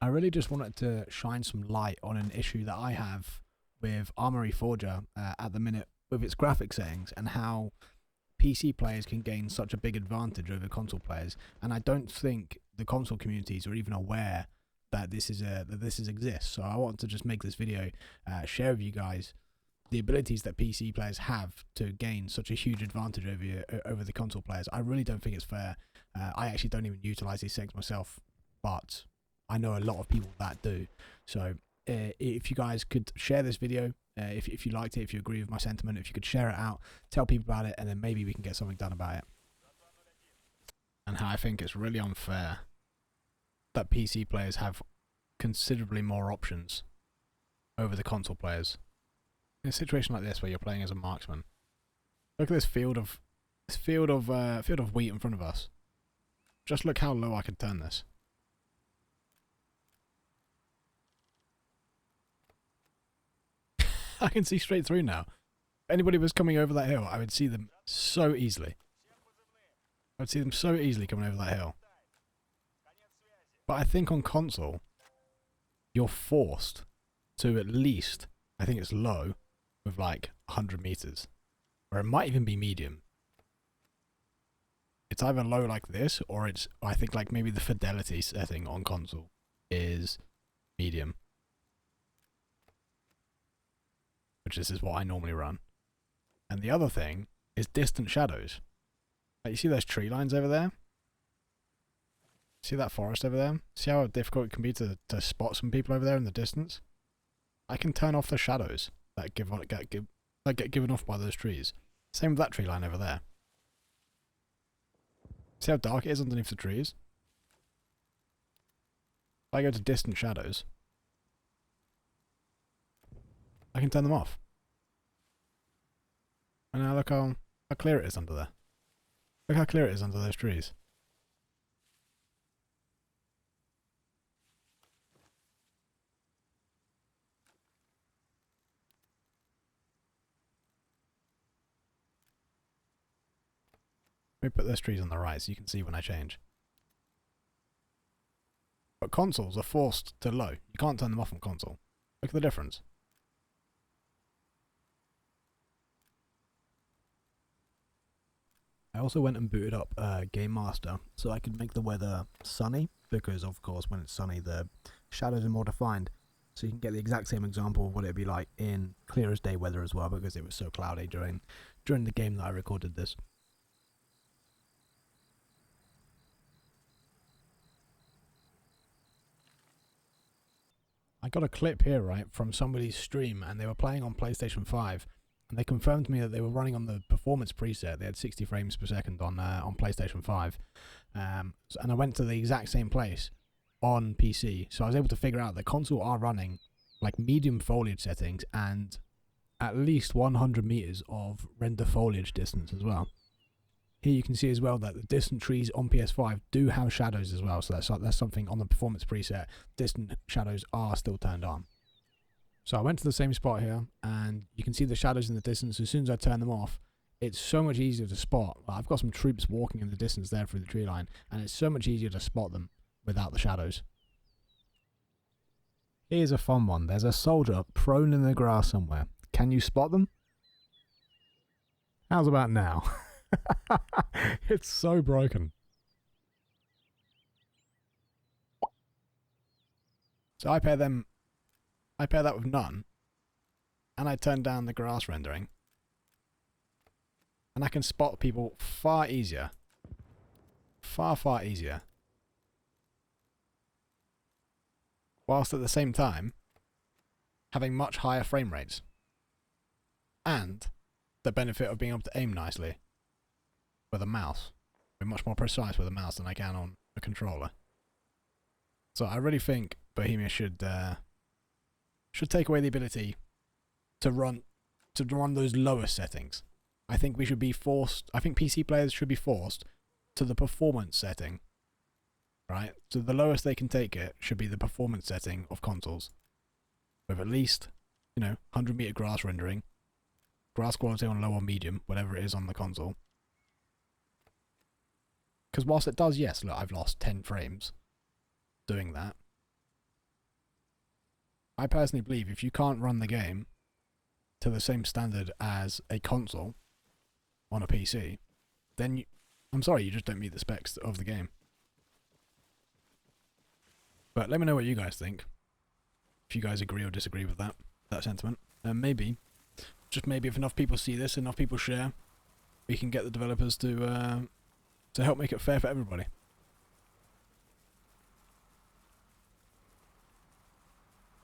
I really just wanted to shine some light on an issue that I have with Arma Reforger at the minute with its graphic settings and how PC players can gain such a big advantage over console players. And I don't think the console communities are even aware that this exists. So I want to just make this video, share with you guys the abilities that PC players have to gain such a huge advantage over the console players. I really don't think it's fair. I actually don't even utilize these settings myself, but I know a lot of people that do. So if you guys could share this video, if you liked it, if you agree with my sentiment, if you could share it out, tell people about it, and then maybe we can get something done about it. And how I think it's really unfair that PC players have considerably more options over the console players. In a situation like this where you're playing as a marksman, look at this field of wheat in front of us. Just look how low I can turn this. I can see straight through now. If anybody was coming over that hill, I would see them so easily. I would see them so easily coming over that hill. But I think on console, you're forced to at least, I think it's low, with like 100 meters. Or it might even be medium. It's either low like this, or it's, I think like maybe the fidelity setting on console is medium. Which this is what I normally run. And the other thing is distant shadows. Like you see those tree lines over there? See that forest over there? See how difficult it can be to spot some people over there in the distance? I can turn off the shadows that get given off by those trees. Same with that tree line over there. See how dark it is underneath the trees? If I go to distant shadows, I can turn them off. And now look how clear it is under there. Look how clear it is under those trees. Let me put those trees on the right so you can see when I change. But consoles are forced to low. You can't turn them off on console. Look at the difference. I also went and booted up Game Master so I could make the weather sunny, because of course when it's sunny the shadows are more defined. So you can get the exact same example of what it'd be like in clear as day weather as well, because it was so cloudy during the game that I recorded this. I got a clip here, right, from somebody's stream, and they were playing on PlayStation 5, and they confirmed to me that they were running on the performance preset. They had 60 frames per second on PlayStation 5, and I went to the exact same place on PC, so I was able to figure out that console are running like medium foliage settings and at least 100 meters of render foliage distance as well. Here you can see as well that the distant trees on PS5 do have shadows as well, so that's something on the performance preset. Distant shadows are still turned on. So I went to the same spot here, and you can see the shadows in the distance. As soon as I turn them off, it's so much easier to spot. I've got some troops walking in the distance there through the tree line, and it's so much easier to spot them without the shadows. Here's a fun one. There's a soldier prone in the grass somewhere. Can you spot them? How's about now? It's so broken. So I pair that with none, and I turn down the grass rendering, and I can spot people far easier. Far easier. Whilst at the same time having much higher frame rates. And the benefit of being able to aim nicely with a mouse. Be much more precise with a mouse than I can on a controller. So I really think Bohemia should take away the ability to run those lower settings. I think we should be forced. I think PC players should be forced to the performance setting. Right? So the lowest they can take it should be the performance setting of consoles. With at least, 100 meter grass rendering. Grass quality on low or medium, whatever it is on the console. Because whilst it does, yes, look, I've lost 10 frames doing that. I personally believe if you can't run the game to the same standard as a console on a PC, then I'm sorry, you just don't meet the specs of the game. But let me know what you guys think. If you guys agree or disagree with that sentiment. And maybe, just maybe if enough people see this, enough people share, we can get the developers to help make it fair for everybody.